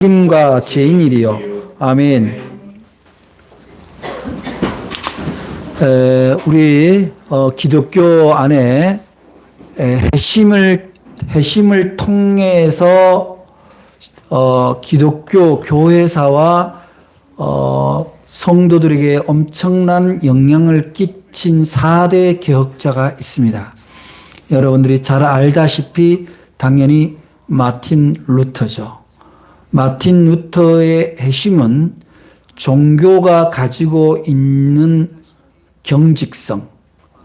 힘과 죄인이리요. 아멘. 우리 기독교 안에 회심을 통해서 기독교 교회사와 성도들에게 엄청난 영향을 끼친 4대 개혁자가 있습니다. 여러분들이 잘 알다시피 당연히 마틴 루터죠. 마틴 루터의 회심은 종교가 가지고 있는 경직성,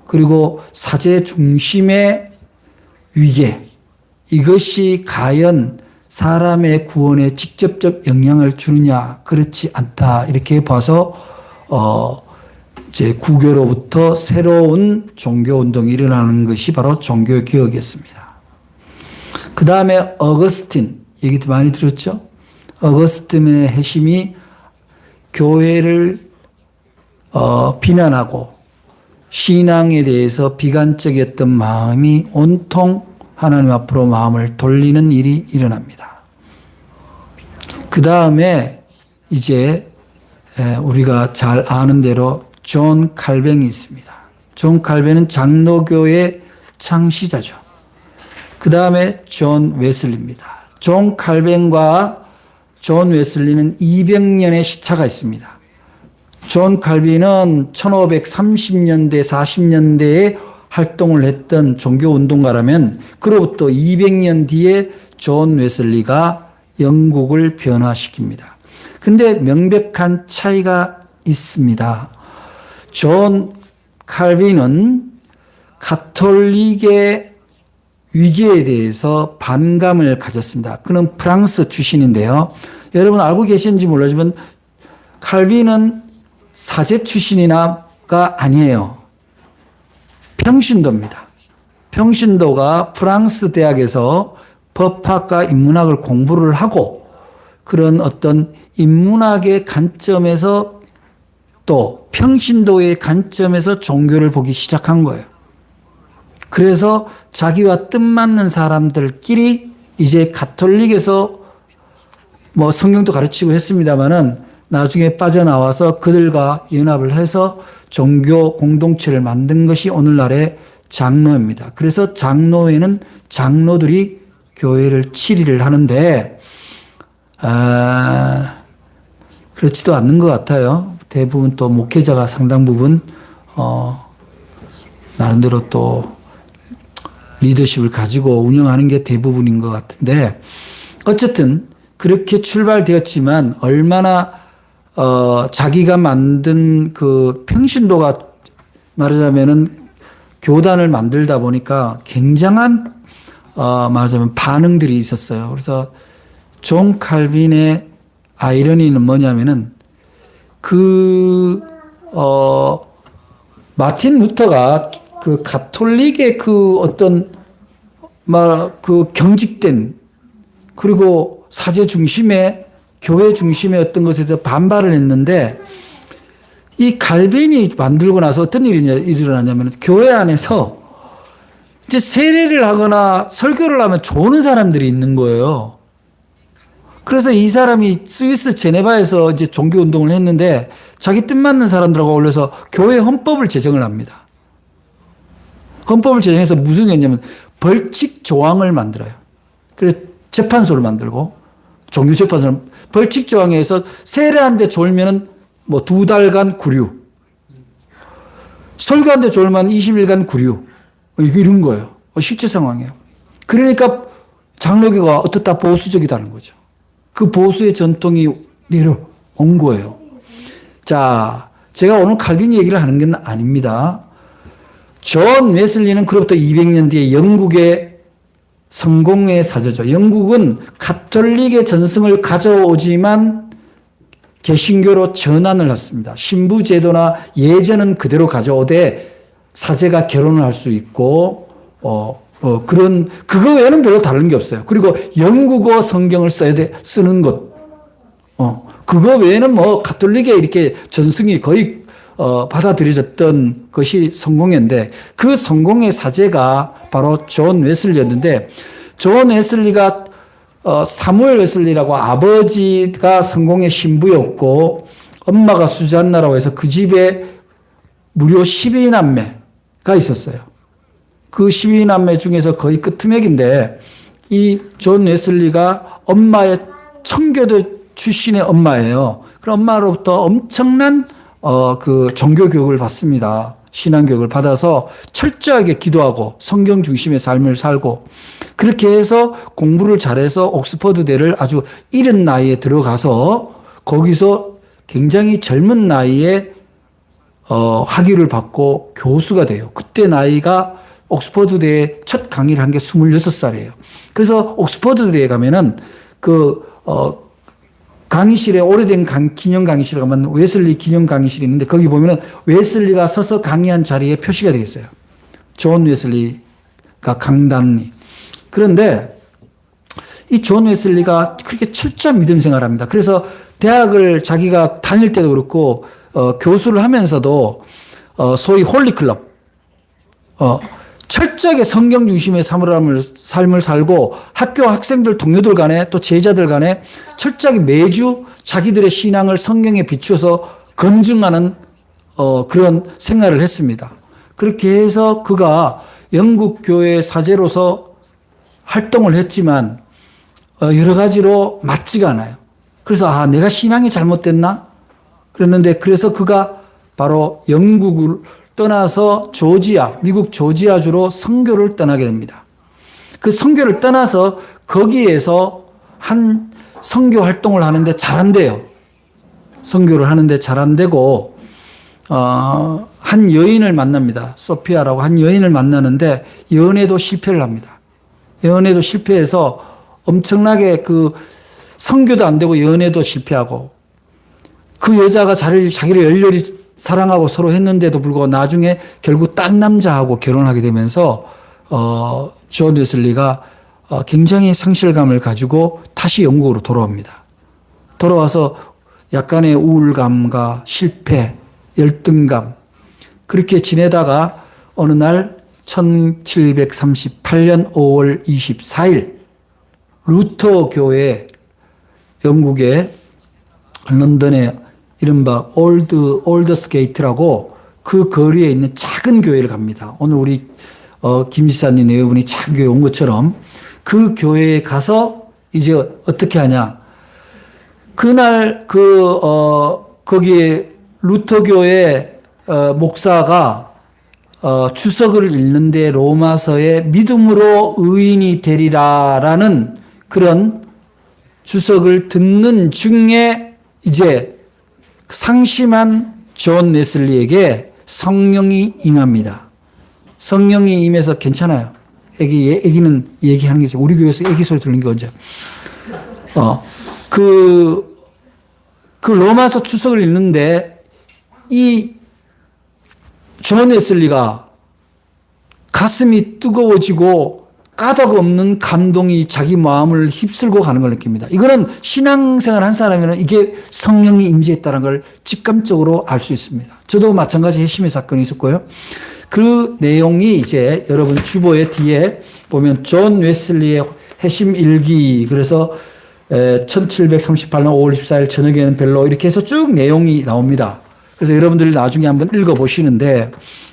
그리고 사제 중심의 위계, 이것이 과연 사람의 구원에 직접적 영향을 주느냐, 그렇지 않다, 이렇게 봐서 이제 구교로부터 새로운 종교 운동이 일어나는 것이 바로 종교 개혁이었습니다. 그 다음에 어거스틴, 얘기도 많이 들었죠? 어거스틴의 회심이 교회를 비난하고 신앙에 대해서 비관적이었던 마음이 온통 하나님 앞으로 마음을 돌리는 일이 일어납니다. 그 다음에 이제 우리가 잘 아는 대로 존 칼뱅이 있습니다. 존 칼뱅은 장로교의 창시자죠. 그 다음에 존 웨슬리입니다. 존 칼뱅과 존 웨슬리는 200년의 시차가 있습니다. 존 칼빈은 1530년대, 40년대에 활동을 했던 종교운동가라면 그로부터 200년 뒤에 존 웨슬리가 영국을 변화시킵니다. 근데 명백한 차이가 있습니다. 존 칼빈은 가톨릭의 위기에 대해서 반감을 가졌습니다. 그는 프랑스 출신인데요. 여러분 알고 계시는지 모르지만 칼빈은 사제 출신이나가 아니에요. 평신도입니다. 평신도가 프랑스 대학에서 법학과 인문학을 공부를 하고 그런 어떤 인문학의 관점에서 또 평신도의 관점에서 종교를 보기 시작한 거예요. 그래서 자기와 뜻맞는 사람들끼리 이제 가톨릭에서 뭐 성경도 가르치고 했습니다마는 나중에 빠져나와서 그들과 연합을 해서 종교 공동체를 만든 것이 오늘날의 장로입니다. 그래서 장로회는 장로들이 교회를 치리를 하는데 그렇지도 않는 것 같아요. 대부분 또 목회자가 상당 부분 나름대로 또 리더십을 가지고 운영하는 게 대부분인 것 같은데 어쨌든 그렇게 출발되었지만 얼마나 자기가 만든 그 평신도가 말하자면은 교단을 만들다 보니까 굉장한 말하자면 반응들이 있었어요. 그래서 존 칼빈의 아이러니는 뭐냐면은 마틴 루터가 그 가톨릭의 그 어떤 그 경직된 그리고 사제 중심의 교회 중심의 어떤 것에 대해서 반발을 했는데 이 칼빈이 만들고 나서 어떤 일이 일어나냐면 교회 안에서 이제 세례를 하거나 설교를 하면 좋은 사람들이 있는 거예요. 그래서 이 사람이 스위스 제네바에서 이제 종교 운동을 했는데 자기 뜻맞는 사람들하고 어울려서 교회 헌법을 제정을 합니다. 헌법을 제정해서 무슨 게 있냐면 벌칙 조항을 만들어요. 그래서 재판소를 만들고 종교재판소는 벌칙 조항에 의해서 세례한데 졸면은 뭐 2달간 구류, 설교한데 졸면 20일간 구류, 이런 거예요. 실제 상황이에요. 그러니까 장로교가 어떻다 보수적이다는 거죠. 그 보수의 전통이 내려온 거예요. 자, 제가 오늘 칼빈 얘기를 하는 건 아닙니다. 존 웨슬리는 그로부터 200년 뒤에 영국의 성공의 사제죠. 영국은 가톨릭의 전승을 가져오지만 개신교로 전환을 했습니다. 신부 제도나 예전은 그대로 가져오되 사제가 결혼을 할 수 있고 그거 외에는 별로 다른 게 없어요. 그리고 영국어 성경을 쓰는 것 그거 외에는 뭐 가톨릭의 이렇게 전승이 거의 받아들여졌던 것이 성공회인데 그 성공의 사제가 바로 존 웨슬리였는데 존 웨슬리가 사무엘 웨슬리라고 아버지가 성공의 신부였고 엄마가 수잔나라고 해서 그 집에 무려 12남매가 있었어요. 그 12남매 중에서 거의 끄트맥인데 이 존 웨슬리가 엄마의 청교도 출신의 엄마예요. 그럼 엄마로부터 엄청난 그 종교 교육을 받습니다. 신앙 교육을 받아서 철저하게 기도하고 성경 중심의 삶을 살고 그렇게 해서 공부를 잘해서 옥스퍼드대를 아주 이른 나이에 들어가서 거기서 굉장히 젊은 나이에 학위를 받고 교수가 돼요. 그때 나이가 옥스퍼드대에 첫 강의를 한 게 26살이에요. 그래서 옥스퍼드대에 가면은 강의실에 오래된 기념 강의실에 가면 웨슬리 기념 강의실이 있는데 거기 보면은 웨슬리가 서서 강의한 자리에 표시가 되어 있어요. 존 웨슬리가 강단이. 그런데 이 존 웨슬리가 그렇게 철저한 믿음 생활을 합니다. 그래서 대학을 자기가 다닐 때도 그렇고 교수를 하면서도 소위 홀리클럽 철저하게 성경 중심의 삶을 살고 학교 학생들 동료들 간에 또 제자들 간에 철저하게 매주 자기들의 신앙을 성경에 비추어서 검증하는 그런 생활을 했습니다. 그렇게 해서 그가 영국 교회 사제로서 활동을 했지만 여러 가지로 맞지가 않아요. 그래서 내가 신앙이 잘못됐나? 그랬는데 그래서 그가 바로 영국을 떠나서 미국 조지아주로 선교를 떠나게 됩니다. 그 선교를 떠나서 거기에서 한 선교 활동을 하는데 잘 안 돼요. 선교를 하는데 잘 안 되고 한 여인을 만납니다. 소피아라고 한 여인을 만나는데 연애도 실패를 합니다. 연애도 실패해서 엄청나게 그 선교도 안 되고 연애도 실패하고 그 여자가 자기를 열렬히 사랑하고 서로 했는데도 불구하고 나중에 결국 딴 남자하고 결혼하게 되면서 존 웨슬리가 굉장히 상실감을 가지고 다시 영국으로 돌아옵니다. 돌아와서 약간의 우울감과 실패, 열등감 그렇게 지내다가 어느 날 1738년 5월 24일 루터 교회 영국의 런던의 이른바 올더스 게이트라고 그 거리에 있는 작은 교회를 갑니다. 오늘 우리 김 지사님 내외분이 작은 교회 온 것처럼 그 교회에 가서 이제 어떻게 하냐. 그날 거기에 루터 교회 목사가 주석을 읽는데 로마서에 믿음으로 의인이 되리라라는 그런 주석을 듣는 중에 이제 상심한 존 웨슬리에게 성령이 임합니다. 성령이 임해서 괜찮아요. 애기는 얘기하는 게 우리 교회에서 애기 소리 들리는 게 언제? 그 로마서 주석을 읽는데 이 존 웨슬리가 가슴이 뜨거워지고 까닭 없는 감동이 자기 마음을 휩쓸고 가는 걸 느낍니다. 이거는 신앙생활 한 사람이면 이게 성령이 임재했다는 걸 직감적으로 알 수 있습니다. 저도 마찬가지 회심의 사건이 있었고요. 그 내용이 이제 여러분 주보의 뒤에 보면 존 웨슬리의 회심 일기 그래서 1738년 5월 24일 저녁에는 별로 이렇게 해서 쭉 내용이 나옵니다. 그래서 여러분들이 나중에 한번 읽어보시는데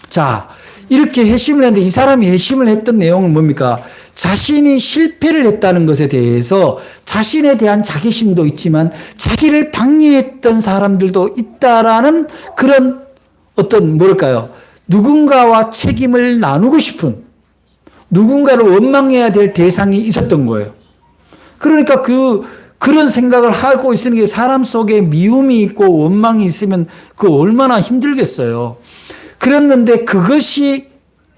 자 이렇게 회심을 했는데 이 사람이 회심을 했던 내용은 뭡니까? 자신이 실패를 했다는 것에 대해서 자신에 대한 자기심도 있지만 자기를 방해했던 사람들도 있다라는 그런 어떤 뭐랄까요? 누군가와 책임을 나누고 싶은 누군가를 원망해야 될 대상이 있었던 거예요. 그러니까 그런 생각을 하고 있으니 게 사람 속에 미움이 있고 원망이 있으면 그 얼마나 힘들겠어요. 그랬는데 그것이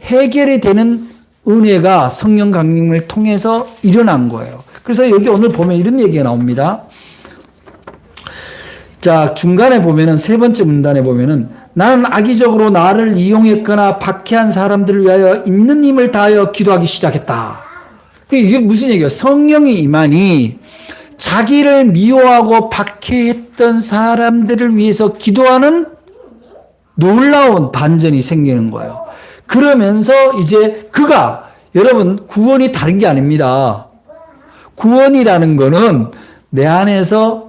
해결이 되는 은혜가 성령 강림을 통해서 일어난 거예요. 그래서 여기 오늘 보면 이런 얘기가 나옵니다. 자, 중간에 보면은 세 번째 문단에 보면은 나는 악의적으로 나를 이용했거나 박해한 사람들을 위하여 있는 힘을 다하여 기도하기 시작했다. 이게 무슨 얘기예요? 성령이 임하니 자기를 미워하고 박해했던 사람들을 위해서 기도하는 놀라운 반전이 생기는 거예요. 그러면서 이제 그가 여러분 구원이 다른 게 아닙니다. 구원이라는 거는 내 안에서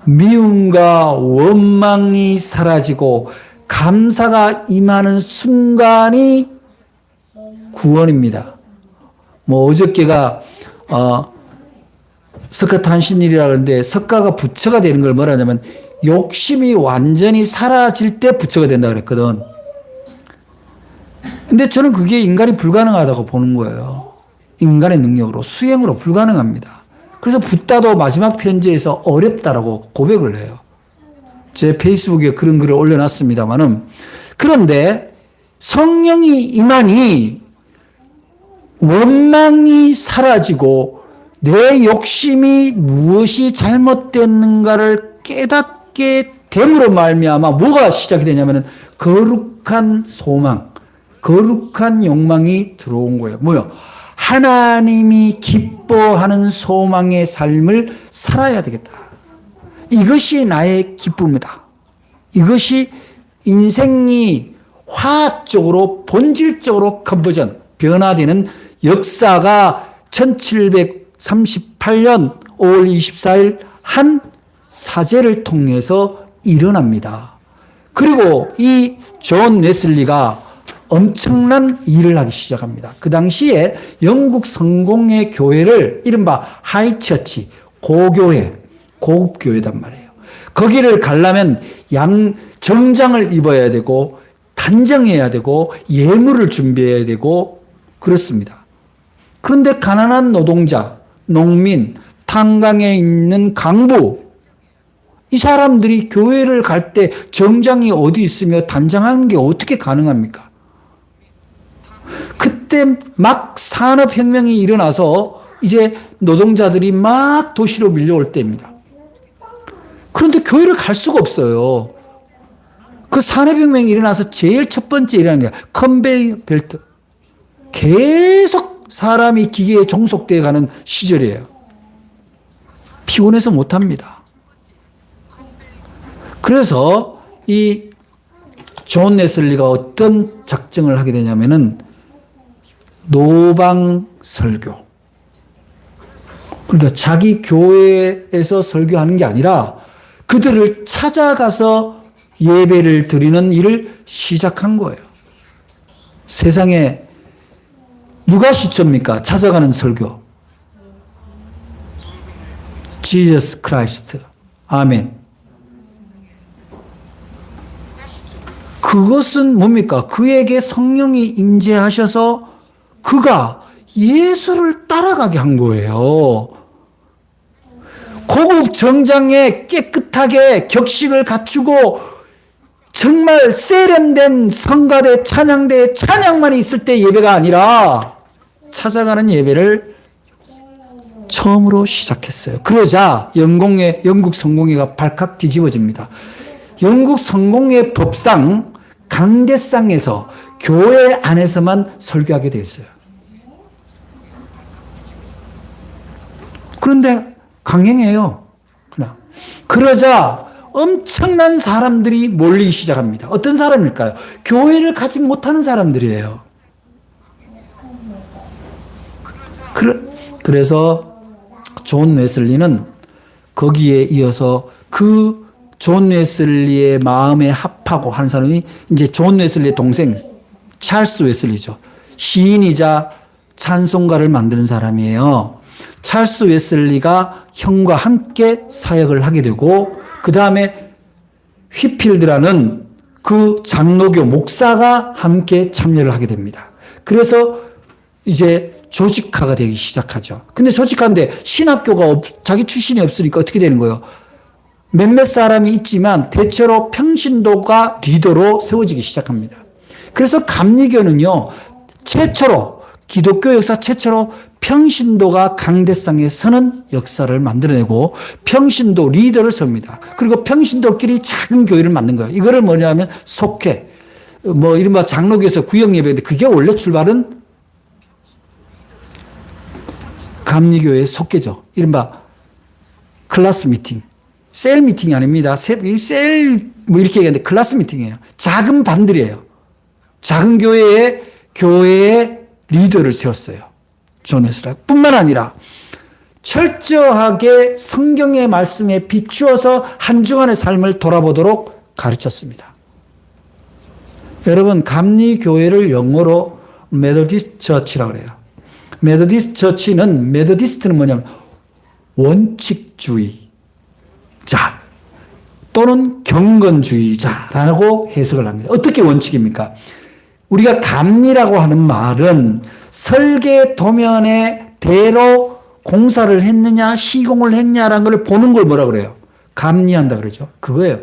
미움과 원망이 사라지고 감사가 임하는 순간이 구원입니다. 뭐 어저께가 석가탄신일이라 그러는데 석가가 부처가 되는 걸 뭐라 하냐면 욕심이 완전히 사라질 때 부처가 된다 그랬거든. 근데 저는 그게 인간이 불가능하다고 보는 거예요. 인간의 능력으로, 수행으로 불가능합니다. 그래서 붓다도 마지막 편지에서 어렵다라고 고백을 해요. 제 페이스북에 그런 글을 올려놨습니다만은, 그런데 성령이 임하니 원망이 사라지고 내 욕심이 무엇이 잘못됐는가를 깨닫게 됨으로 말미암아 뭐가 시작이 되냐면은 거룩한 소망, 거룩한 욕망이 들어온 거예요. 뭐요? 하나님이 기뻐하는 소망의 삶을 살아야 되겠다. 이것이 나의 기쁨이다. 이것이 인생이 화학적으로 본질적으로 컨버전, 변화되는 역사가 1738년 5월 24일 한 사제를 통해서 일어납니다. 그리고 이 존 웨슬리가 엄청난 일을 하기 시작합니다. 그 당시에 영국 성공의 교회를 이른바 하이처치, 고교회, 고급 교회단 말이에요. 거기를 가려면 정장을 입어야 되고 단정해야 되고 예물을 준비해야 되고 그렇습니다. 그런데 가난한 노동자, 농민, 탄광에 있는 강부, 이 사람들이 교회를 갈 때 정장이 어디 있으며 단장하는 게 어떻게 가능합니까? 그때 막 산업혁명이 일어나서 이제 노동자들이 막 도시로 밀려올 때입니다. 그런데 교회를 갈 수가 없어요. 그 산업혁명이 일어나서 제일 첫 번째 일어나는 게 컨베이어 벨트. 계속 사람이 기계에 종속되어 가는 시절이에요. 피곤해서 못합니다. 그래서 이 존 웨슬리가 어떤 작정을 하게 되냐면은 노방 설교. 그러니까 자기 교회에서 설교하는 게 아니라 그들을 찾아가서 예배를 드리는 일을 시작한 거예요. 세상에 누가 시초입니까? 찾아가는 설교. 지저스 크라이스트. 아멘. 그것은 뭡니까? 그에게 성령이 임재하셔서 그가 예수를 따라가게 한 거예요. 고급 정장에 깨끗하게 격식을 갖추고 정말 세련된 성가대, 찬양대, 찬양만 있을 때 예배가 아니라 찾아가는 예배를 처음으로 시작했어요. 그러자 영국 성공회가 발칵 뒤집어집니다. 영국 성공회 법상 강대상에서 교회 안에서만 설교하게 되어 있어요. 그런데 강행해요. 그냥. 그러자 엄청난 사람들이 몰리기 시작합니다. 어떤 사람일까요? 교회를 가지 못하는 사람들이에요. 그래서 존 웨슬리는 거기에 이어서 그 존 웨슬리의 마음에 합하고 하는 사람이 이제 존 웨슬리의 동생 찰스 웨슬리죠. 시인이자 찬송가를 만드는 사람이에요. 찰스 웨슬리가 형과 함께 사역을 하게 되고 그 다음에 휘필드라는 그 장로교 목사가 함께 참여를 하게 됩니다. 그래서 이제 조직화가 되기 시작하죠. 근데 조직화인데 신학교가 자기 출신이 없으니까 어떻게 되는 거예요? 몇몇 사람이 있지만 대체로 평신도가 리더로 세워지기 시작합니다. 그래서 감리교는요, 최초로 기독교 역사 최초로 평신도가 강대상에 서는 역사를 만들어내고 평신도 리더를 섭니다. 그리고 평신도끼리 작은 교회를 만든 거예요. 이거를 뭐냐면 속회, 뭐 이른바 장로교에서 구역 예배인데 그게 원래 출발은 감리교의 속회죠. 이른바 클래스 미팅. 셀 미팅이 아닙니다. 뭐 이렇게 얘기하는데 클래스 미팅이에요. 작은 반들이에요. 작은 교회의 리더를 세웠어요. 존 웨슬리 뿐만 아니라 철저하게 성경의 말씀에 비추어서 한 주간의 삶을 돌아보도록 가르쳤습니다. 여러분, 감리교회를 영어로 메소디스트 처치라고 그래요. 메소디스트 처치는, 메소디스트는 뭐냐면 원칙주의자 또는 경건주의자라고 해석을 합니다. 어떻게 원칙입니까? 우리가 감리라고 하는 말은 설계 도면에 대로 공사를 했느냐 시공을 했냐라는 걸 보는 걸 뭐라 그래요? 감리한다 그러죠. 그거예요.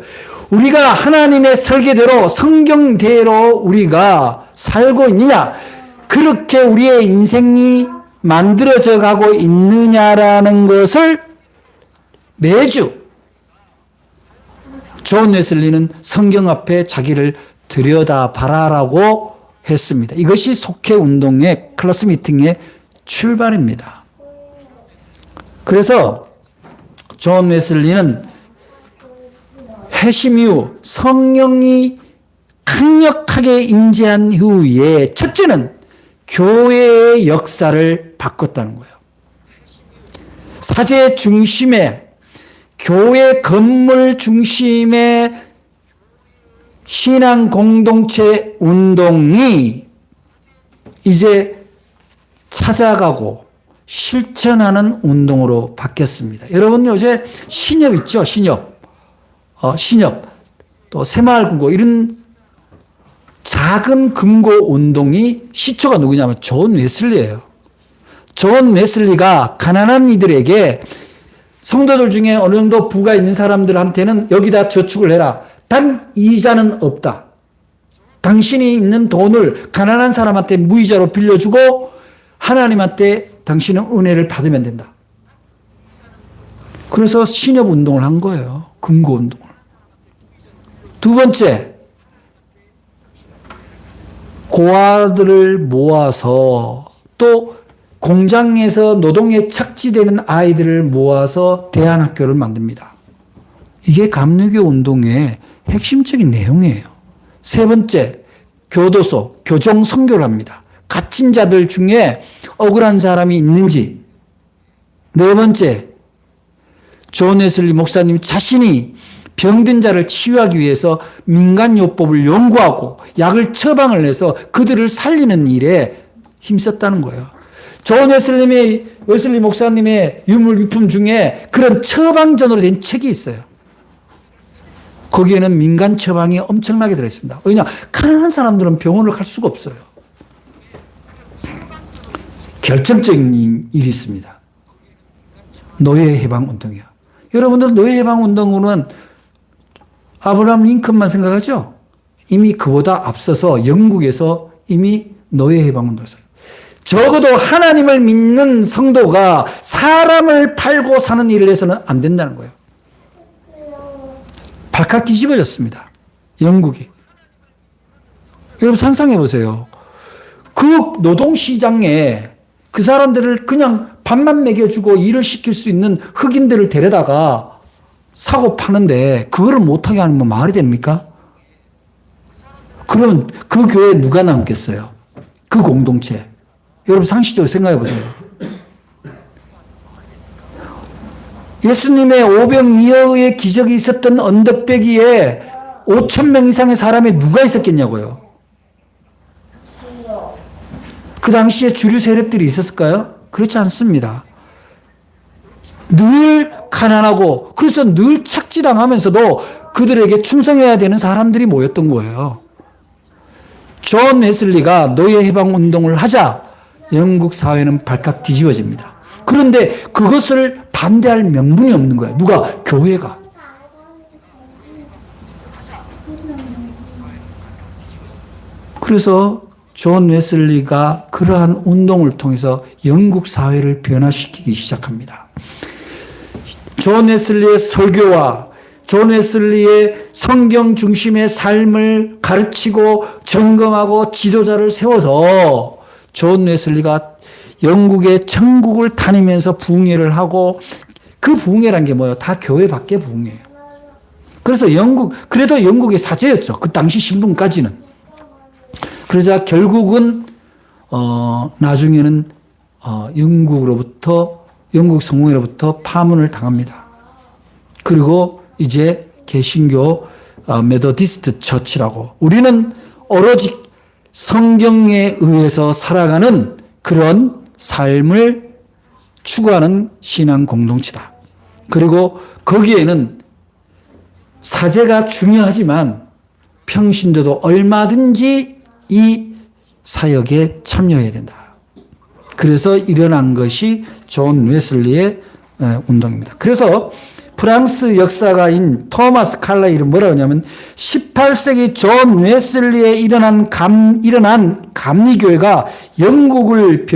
우리가 하나님의 설계대로 성경대로 우리가 살고 있느냐, 그렇게 우리의 인생이 만들어져 가고 있느냐라는 것을 매주 존 웨슬리는 성경 앞에 자기를 들여다봐라라고 했습니다. 이것이 속회 운동의 클래스 미팅의 출발입니다. 그래서 존 웨슬리는 회심 이후 성령이 강력하게 임재한 이후에 첫째는 교회의 역사를 바꿨다는 거예요. 사제 중심의 교회 건물 중심의 신앙 공동체 운동이 이제 찾아가고 실천하는 운동으로 바뀌었습니다. 여러분 요새 신협 있죠? 신협. 또 새마을금고 이런 작은 금고 운동이 시초가 누구냐면 존 웨슬리예요. 존 웨슬리가 가난한 이들에게 성도들 중에 어느 정도 부가 있는 사람들한테는 여기다 저축을 해라. 단 이자는 없다. 당신이 있는 돈을 가난한 사람한테 무이자로 빌려주고 하나님한테 당신은 은혜를 받으면 된다. 그래서 신협 운동을 한 거예요. 금고 운동을. 두 번째, 고아들을 모아서 또 공장에서 노동에 착취되는 아이들을 모아서 대안학교를 만듭니다. 이게 감리교 운동의 핵심적인 내용이에요. 세 번째, 교도소, 교정 선교를 합니다. 갇힌 자들 중에 억울한 사람이 있는지. 네 번째, 존 웨슬리 목사님 자신이 병든 자를 치유하기 위해서 민간요법을 연구하고 약을 처방을 해서 그들을 살리는 일에 힘썼다는 거예요. 존 웨슬리 목사님의 유물유품 중에 그런 처방전으로 된 책이 있어요. 거기에는 민간 처방이 엄청나게 들어있습니다. 왜냐? 가난한 사람들은 병원을 갈 수가 없어요. 결정적인 일이 있습니다. 노예해방운동이요. 여러분들 노예해방운동으로는 아브라함 링컨만 생각하죠? 이미 그보다 앞서서 영국에서 이미 노예해방운동을 했어요. 적어도 하나님을 믿는 성도가 사람을 팔고 사는 일을 해서는 안 된다는 거예요. 발칵 뒤집어졌습니다. 영국이. 여러분 상상해 보세요. 그 노동시장에 그 사람들을 그냥 밥만 먹여주고 일을 시킬 수 있는 흑인들을 데려다가 사고 파는데 그거를 못하게 하는 건 말이 됩니까? 그러면 그 교회에 누가 남겠어요? 그 공동체. 여러분 상식적으로 생각해 보세요. 예수님의 오병이어의 기적이 있었던 언덕배기에 5,000명 이상의 사람이 누가 있었겠냐고요. 그 당시에 주류 세력들이 있었을까요? 그렇지 않습니다. 늘 가난하고 그래서 늘 착취당하면서도 그들에게 충성해야 되는 사람들이 모였던 거예요. 존 웨슬리가 노예해방운동을 하자 영국 사회는 발칵 뒤집어집니다. 그런데 그것을 반대할 명분이 없는 거예요. 누가? 교회가. 그래서 존 웨슬리가 그러한 운동을 통해서 영국 사회를 변화시키기 시작합니다. 존 웨슬리의 설교와 존 웨슬리의 성경 중심의 삶을 가르치고 점검하고 지도자를 세워서 존 웨슬리가 영국의 천국을 다니면서 부흥회를 하고 그 부흥회란 게 뭐예요? 다 교회 밖의 부흥회예요. 그래서 그래도 영국의 사제였죠. 그 당시 신분까지는. 그러자 결국은 나중에는 영국으로부터 영국 성공회로부터 파문을 당합니다. 그리고 이제 개신교 메더디스트 처치라고 우리는 오로지 성경에 의해서 살아가는 그런 삶을 추구하는 신앙 공동체다. 그리고 거기에는 사제가 중요하지만 평신도도 얼마든지 이 사역에 참여해야 된다. 그래서 일어난 것이 존 웨슬리의 운동입니다. 그래서 프랑스 역사가인 토마스 칼라일은 뭐라고 하냐면 18세기 존 웨슬리에 일어난 감리교회가 영국을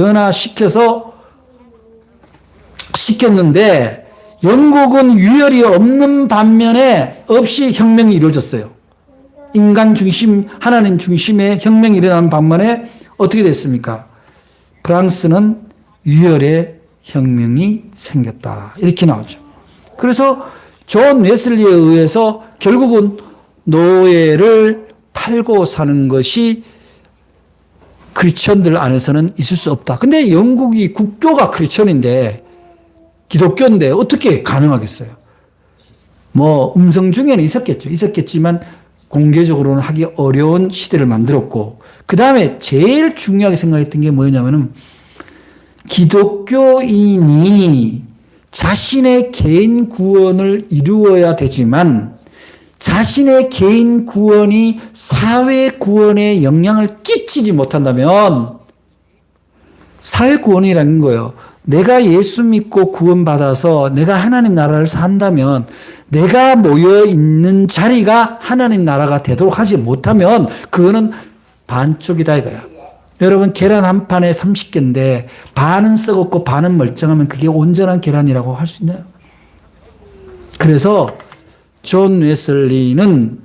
시켰는데 영국은 유혈이 없는 반면에 없이 혁명이 이루어졌어요. 인간 중심, 하나님 중심의 혁명이 일어난 반면에 어떻게 됐습니까? 프랑스는 유혈의 혁명이 생겼다. 이렇게 나오죠. 그래서 존 웨슬리에 의해서 결국은 노예를 팔고 사는 것이 크리스천들 안에서는 있을 수 없다. 근데 영국이 국교가 크리스천인데 기독교인데 어떻게 가능하겠어요? 뭐 음성 중에는 있었겠지만 공개적으로는 하기 어려운 시대를 만들었고 그 다음에 제일 중요하게 생각했던 게 뭐냐면은 기독교인이 자신의 개인 구원을 이루어야 되지만 자신의 개인 구원이 사회 구원에 영향을 끼치지 못한다면 사회 구원이라는 거예요. 내가 예수 믿고 구원받아서 내가 하나님 나라를 산다면 내가 모여 있는 자리가 하나님 나라가 되도록 하지 못하면 그거는 반쪽이다 이거야. 여러분 계란 한 판에 30개인데 반은 썩었고 반은 멀쩡하면 그게 온전한 계란이라고 할 수 있나요? 그래서 존 웨슬리는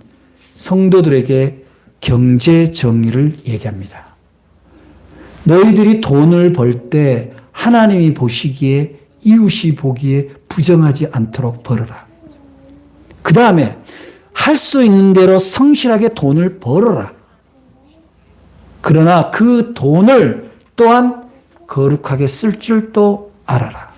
성도들에게 경제 정의를 얘기합니다. 너희들이 돈을 벌 때 하나님이 보시기에 이웃이 보기에 부정하지 않도록 벌어라. 그 다음에 할 수 있는 대로 성실하게 돈을 벌어라. 그러나 그 돈을 또한 거룩하게 쓸 줄도 알아라.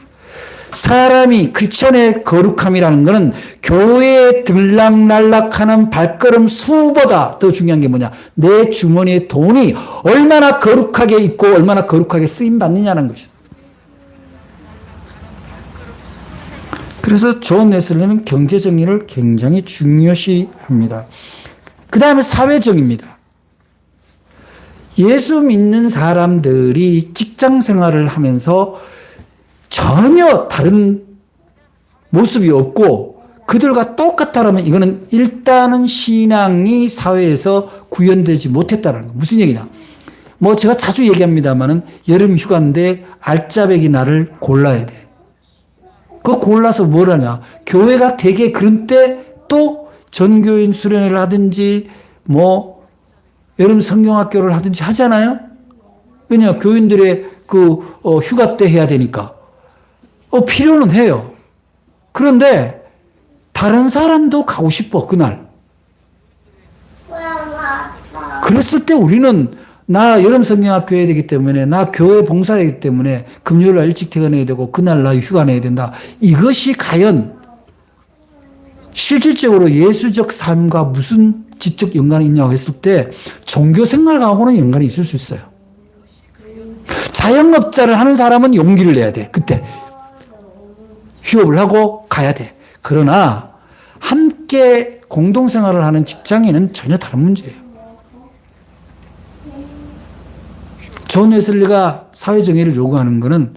사람이 크리스천의 거룩함이라는 것은 교회에 들락날락하는 발걸음 수보다 더 중요한 게 뭐냐? 내 주머니에 돈이 얼마나 거룩하게 있고 얼마나 거룩하게 쓰임받느냐는 것이다. 그래서 존 웨슬리는 경제정의를 굉장히 중요시합니다. 그 다음에 사회정의입니다. 예수 믿는 사람들이 직장 생활을 하면서 전혀 다른 모습이 없고 그들과 똑같다라면 이거는 일단은 신앙이 사회에서 구현되지 못했다는 거예요. 무슨 얘기냐? 뭐 제가 자주 얘기합니다만은 여름 휴가인데 알짜배기 날을 골라야 돼. 그거 골라서 뭘 하냐? 교회가 되게 그런 때 또 전교인 수련회를 하든지 뭐 여름 성경학교를 하든지 하잖아요? 왜냐? 교인들의 휴가 때 해야 되니까. 필요는 해요. 그런데 다른 사람도 가고 싶어, 그날. 그랬을 때 우리는 나 여름 성경학교 해야 되기 때문에 나 교회 봉사해야 되기 때문에 금요일 날 일찍 퇴근해야 되고 그날 나 휴가 내야 된다. 이것이 과연 실질적으로 예수적 삶과 무슨 지적 연관이 있냐고 했을 때 종교 생활하고는 연관이 있을 수 있어요. 자영업자를 하는 사람은 용기를 내야 돼. 그때 휴업을 하고 가야 돼. 그러나 함께 공동생활을 하는 직장인은 전혀 다른 문제예요. 존 웨슬리가 사회정의를 요구하는 것은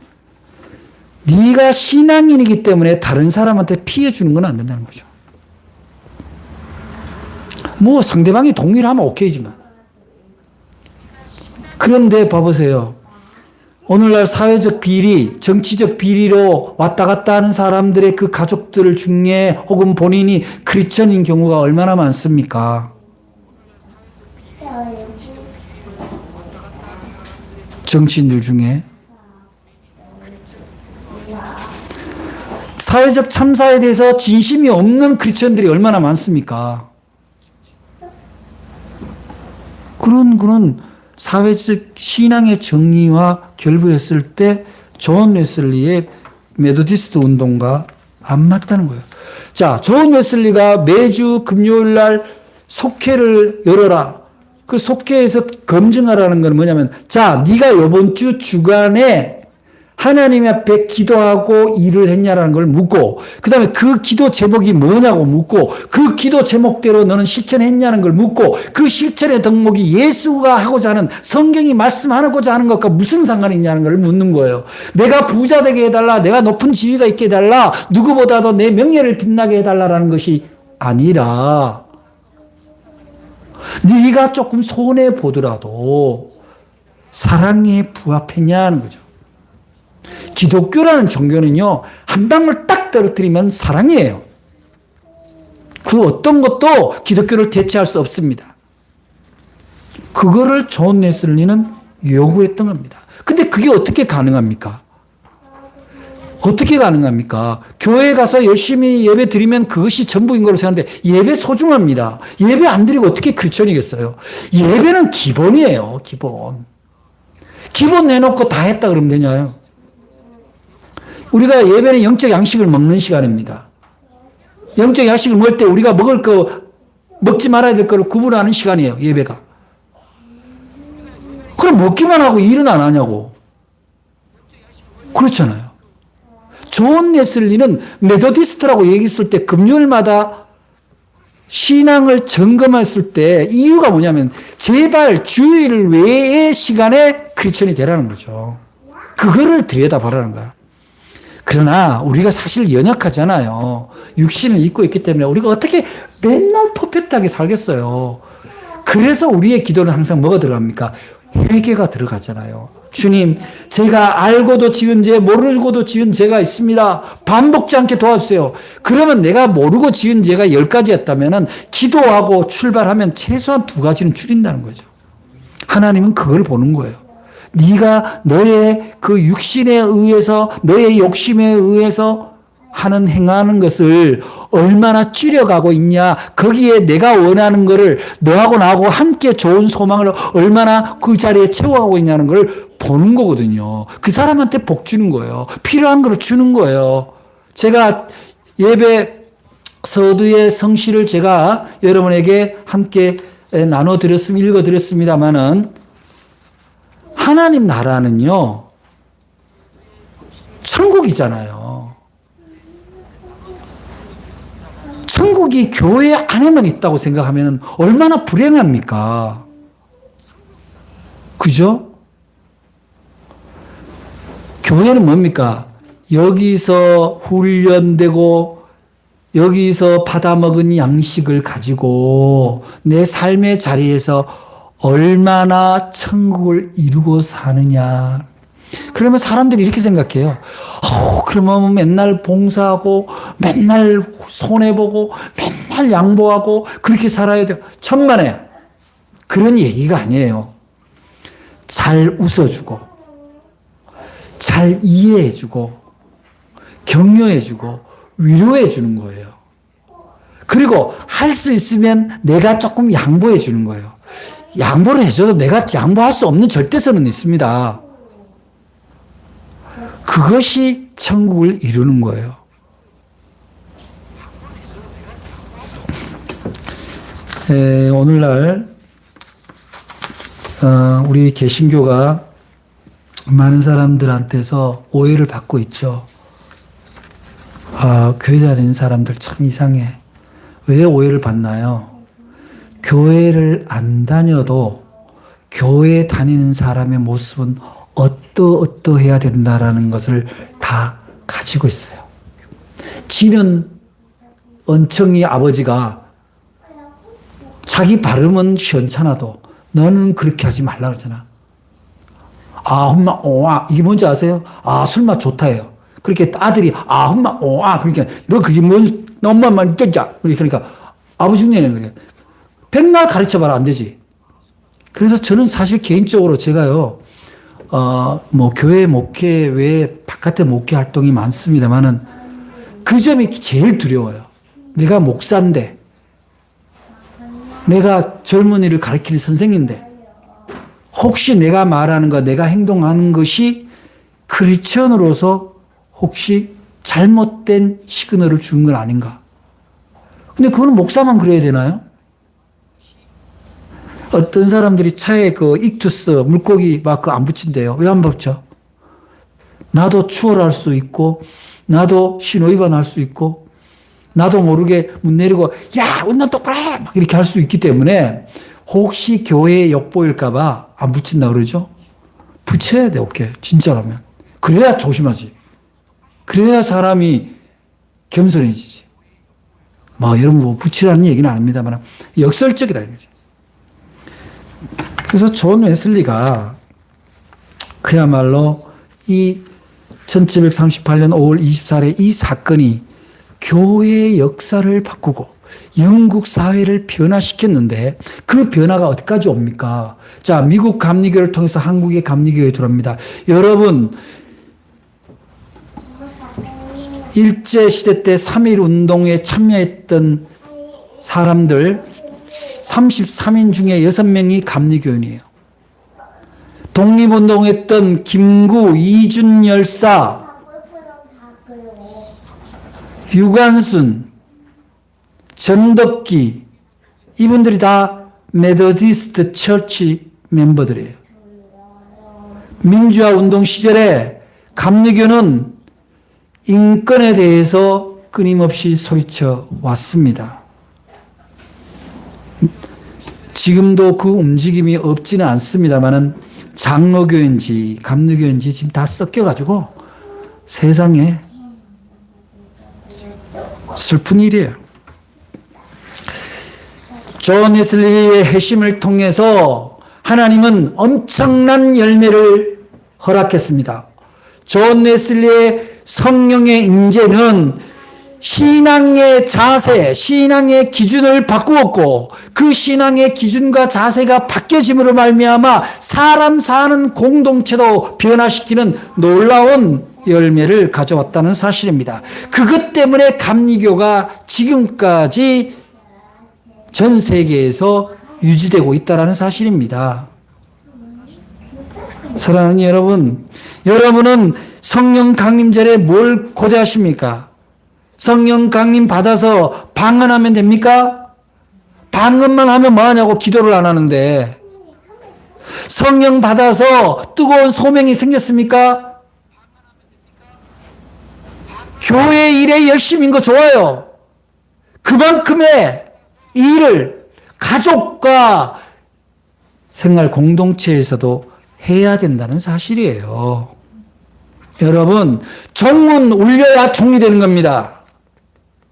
네가 신앙인이기 때문에 다른 사람한테 피해 주는 건 안 된다는 거죠. 뭐 상대방이 동의를 하면 오케이지만. 그런데 봐보세요. 오늘날 사회적 비리, 정치적 비리로 왔다 갔다 하는 사람들의 그 가족들 중에 혹은 본인이 크리스천인 경우가 얼마나 많습니까? 정치인들 중에. 사회적 참사에 대해서 진심이 없는 크리스천들이 얼마나 많습니까? 그런 사회적 신앙의 정의와 결부했을 때 존 웨슬리의 메소디스트 운동과 안 맞다는 거예요. 자, 존 웨슬리가 매주 금요일 날 속회를 열어라. 그 속회에서 검증하라는 건 뭐냐면, 자, 네가 이번 주 주간에 하나님 앞에 기도하고 일을 했냐라는 걸 묻고, 그 다음에 그 기도 제목이 뭐냐고 묻고, 그 기도 제목대로 너는 실천했냐는 걸 묻고, 그 실천의 덕목이 예수가 하고자 하는, 성경이 말씀하고자 하는 것과 무슨 상관이 있냐는 걸 묻는 거예요. 내가 부자 되게 해달라, 내가 높은 지위가 있게 해달라, 누구보다도 내 명예를 빛나게 해달라라는 것이 아니라, 네가 조금 손해보더라도 사랑에 부합했냐는 거죠. 기독교라는 종교는요, 한 방울 딱 떨어뜨리면 사랑이에요. 그 어떤 것도 기독교를 대체할 수 없습니다. 그거를 존 웨슬리는 요구했던 겁니다. 근데 그게 어떻게 가능합니까? 어떻게 가능합니까? 교회에 가서 열심히 예배 드리면 그것이 전부인 걸로 생각하는데, 예배 소중합니다. 예배 안 드리고 어떻게 크리스천이겠어요? 예배는 기본이에요, 기본. 기본 내놓고 다 했다 그러면 되냐요? 우리가 예배는 영적 양식을 먹는 시간입니다. 영적 양식을 먹을 때 우리가 먹을 거, 먹지 말아야 될 거를 구분하는 시간이에요, 예배가. 그럼 먹기만 하고 일은 안 하냐고. 그렇잖아요. 존 웨슬리는 메소디스트라고 얘기했을 때 금요일마다 신앙을 점검했을 때 이유가 뭐냐면, 제발 주일 외의 시간에 크리스천이 되라는 거죠. 그거를 들여다보라는 거야. 그러나 우리가 사실 연약하잖아요. 육신을 입고 있기 때문에 우리가 어떻게 맨날 퍼펙트하게 살겠어요. 그래서 우리의 기도는 항상 뭐가 들어갑니까? 회개가 들어가잖아요. 주님, 제가 알고도 지은 죄, 모르고도 지은 죄가 있습니다. 반복지 않게 도와주세요. 그러면 내가 모르고 지은 죄가 10가지였다면 기도하고 출발하면 최소한 2가지는 줄인다는 거죠. 하나님은 그걸 보는 거예요. 네가 너의 그 육신에 의해서, 너의 욕심에 의해서 행하는 것을 얼마나 줄여가고 있냐, 거기에 내가 원하는 것을 너하고 나하고 함께 좋은 소망을 얼마나 그 자리에 채워가고 있냐는 걸 보는 거거든요. 그 사람한테 복 주는 거예요. 필요한 걸 주는 거예요. 제가 예배 서두의 성시를 제가 여러분에게 함께 나눠드렸습니다. 읽어드렸습니다마는, 하나님 나라는요, 천국이잖아요. 천국이 교회 안에만 있다고 생각하면 얼마나 불행합니까? 그죠? 교회는 뭡니까? 여기서 훈련되고 여기서 받아먹은 양식을 가지고 내 삶의 자리에서 얼마나 천국을 이루고 사느냐. 그러면 사람들이 이렇게 생각해요. 그러면 맨날 봉사하고 맨날 손해보고 맨날 양보하고 그렇게 살아야 돼요. 천만에 그런 얘기가 아니에요. 잘 웃어주고 잘 이해해주고 격려해주고 위로해주는 거예요. 그리고 할 수 있으면 내가 조금 양보해주는 거예요. 양보를 해줘도 내가 양보할 수 없는 절대선은 있습니다. 그것이 천국을 이루는 거예요. 오늘날 우리 개신교가 많은 사람들한테서 오해를 받고 있죠. 교회 다니는 사람들 참 이상해. 왜 오해를 받나요? 교회를 안 다녀도 교회 다니는 사람의 모습은 어떠해야 된다라는 것을 다 가지고 있어요. 지는 은청이 아버지가 자기 발음은 시원찮아도 너는 그렇게 하지 말라 그러잖아. 엄마, 이게 뭔지 아세요? 술맛 좋다예요. 그렇게 아들이, 엄마, 그러니까 너 그게 뭔, 너 엄마만 쩌자. 그러니까 아버지는 그래. 백날 가르쳐봐라 안 되지. 그래서 저는 사실 개인적으로 제가요, 교회 목회 외에 바깥에 목회 활동이 많습니다만은 그 점이 제일 두려워요. 내가 목사인데, 내가 젊은이를 가르치는 선생인데, 혹시 내가 말하는 것, 내가 행동하는 것이 크리스천으로서 혹시 잘못된 시그널을 준 건 아닌가? 근데 그거는 목사만 그래야 되나요? 어떤 사람들이 차에 그 익투스 물고기 마크 안 붙인대요. 왜 안 붙여? 나도 추월할 수 있고, 나도 신호위반할 수 있고, 나도 모르게 문 내리고, 야, 운전 똑바로 해! 막 이렇게 할 수 있기 때문에, 혹시 교회에 엿보일까봐 안 붙인다 그러죠? 붙여야 돼, 오케이. 진짜라면. 그래야 조심하지. 그래야 사람이 겸손해지지. 여러분 뭐 붙이라는 얘기는 아닙니다만, 역설적이다, 이거지. 그래서 존 웨슬리가 그야말로 이 1738년 5월 24일에 이 사건이 교회의 역사를 바꾸고 영국 사회를 변화시켰는데 그 변화가 어디까지 옵니까? 자, 미국 감리교를 통해서 한국의 감리교에 들어옵니다. 여러분, 일제시대 때 3.1 운동에 참여했던 사람들 33인 중에 6명이 감리교인이에요. 독립운동했던 김구, 이준 열사, 유관순, 전덕기, 이분들이 다 메더디스트 처치 멤버들이에요. 민주화 운동 시절에 감리교는 인권에 대해서 끊임없이 소리쳐 왔습니다. 지금도 그 움직임이 없지는 않습니다만은 장로교인지 감리교인지 지금 다 섞여가지고 세상에 슬픈 일이에요. 존 웨슬리의 회심을 통해서 하나님은 엄청난 열매를 허락했습니다. 존 웨슬리의 성령의 임재는 신앙의 자세, 신앙의 기준을 바꾸었고 그 신앙의 기준과 자세가 바뀌어짐으로 말미암아 사람 사는 공동체도 변화시키는 놀라운 열매를 가져왔다는 사실입니다. 그것 때문에 감리교가 지금까지 전 세계에서 유지되고 있다는 사실입니다. 사랑하는 여러분, 여러분은 성령 강림절에 뭘 고대하십니까? 성령 강림 받아서 방언하면 됩니까? 방언만 하면 뭐하냐고 기도를 안 하는데 성령 받아서 뜨거운 소명이 생겼습니까? 교회 일에 열심인 거 좋아요. 그만큼의 일을 가족과 생활 공동체에서도 해야 된다는 사실이에요. 여러분, 종은 울려야 종이 되는 겁니다.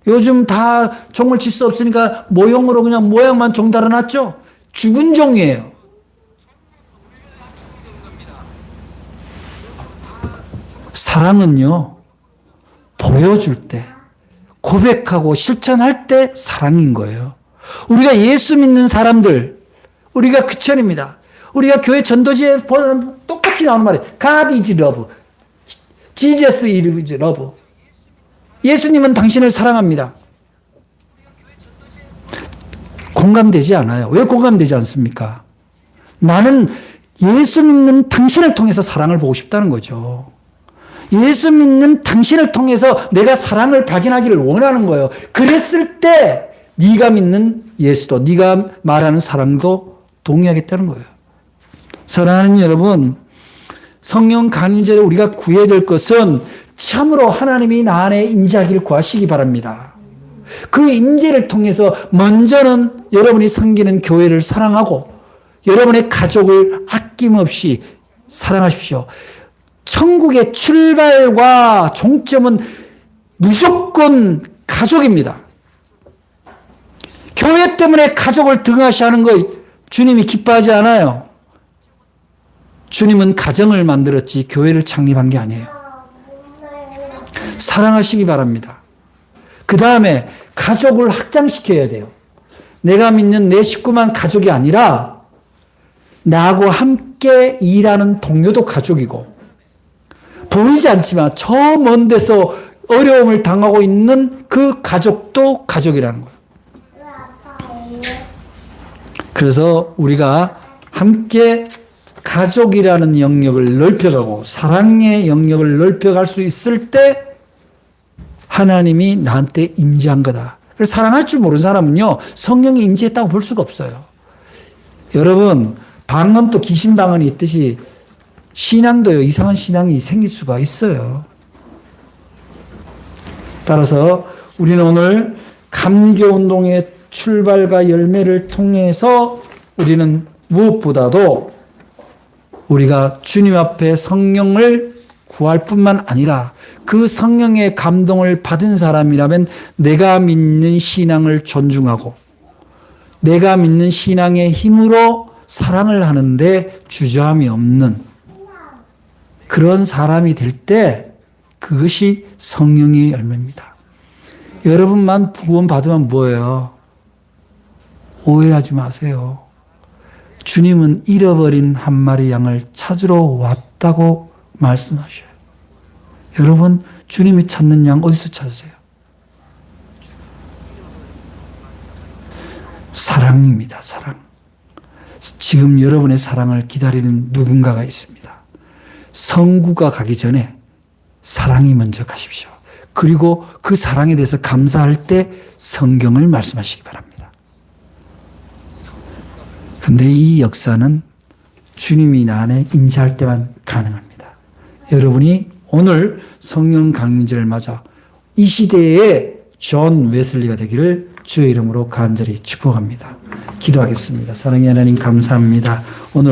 요즘 다 종을 칠 수 없으니까 모형으로 그냥 모양만 종 달아놨죠? 죽은 종이에요. 사랑은요, 보여줄 때, 고백하고 실천할 때 사랑인 거예요. 우리가 예수 믿는 사람들, 우리가 크리스천입니다. 우리가 교회 전도지에 보면 똑같이 나오는 말이에요. God is love. Jesus is love. 예수님은 당신을 사랑합니다. 공감되지 않아요. 왜 공감되지 않습니까? 나는 예수 믿는 당신을 통해서 사랑을 보고 싶다는 거죠. 예수 믿는 당신을 통해서 내가 사랑을 발견하기를 원하는 거예요. 그랬을 때 네가 믿는 예수도, 네가 말하는 사랑도 동의하겠다는 거예요. 사랑하는 여러분, 성령 강림절에 우리가 구해야 될 것은 참으로 하나님이 나 안에 임재하기를 구하시기 바랍니다. 그 임재를 통해서 먼저는 여러분이 섬기는 교회를 사랑하고 여러분의 가족을 아낌없이 사랑하십시오. 천국의 출발과 종점은 무조건 가족입니다. 교회 때문에 가족을 등하시하는 거 주님이 기뻐하지 않아요. 주님은 가정을 만들었지 교회를 창립한 게 아니에요. 사랑하시기 바랍니다. 그 다음에 가족을 확장시켜야 돼요. 내가 믿는 내 식구만 가족이 아니라 나하고 함께 일하는 동료도 가족이고 보이지 않지만 저 먼 데서 어려움을 당하고 있는 그 가족도 가족이라는 거예요. 그래서 우리가 함께 가족이라는 영역을 넓혀가고 사랑의 영역을 넓혀갈 수 있을 때 하나님이 나한테 임재한 거다. 그래서 사랑할 줄 모르는 사람은요, 성령이 임재했다고 볼 수가 없어요. 여러분, 방언도 귀신방언이 있듯이 신앙도요, 이상한 신앙이 생길 수가 있어요. 따라서 우리는 오늘 감리교운동의 출발과 열매를 통해서 우리는 무엇보다도 우리가 주님 앞에 성령을 구할 뿐만 아니라 그 성령의 감동을 받은 사람이라면 내가 믿는 신앙을 존중하고 내가 믿는 신앙의 힘으로 사랑을 하는데 주저함이 없는 그런 사람이 될 때 그것이 성령의 열매입니다. 여러분만 구원 받으면 뭐예요? 오해하지 마세요. 주님은 잃어버린 한 마리 양을 찾으러 왔다고 말씀하셔요. 여러분, 주님이 찾는 양 어디서 찾으세요? 사랑입니다, 사랑. 지금 여러분의 사랑을 기다리는 누군가가 있습니다. 성구가 가기 전에 사랑이 먼저 가십시오. 그리고 그 사랑에 대해서 감사할 때 성경을 말씀하시기 바랍니다. 그런데 이 역사는 주님이 나 안에 임재할 때만 가능합니다. 여러분이 오늘 성령 강림절을 맞아 이 시대의 존 웨슬리가 되기를 주의 이름으로 간절히 축복합니다. 기도하겠습니다. 사랑의 하나님 감사합니다.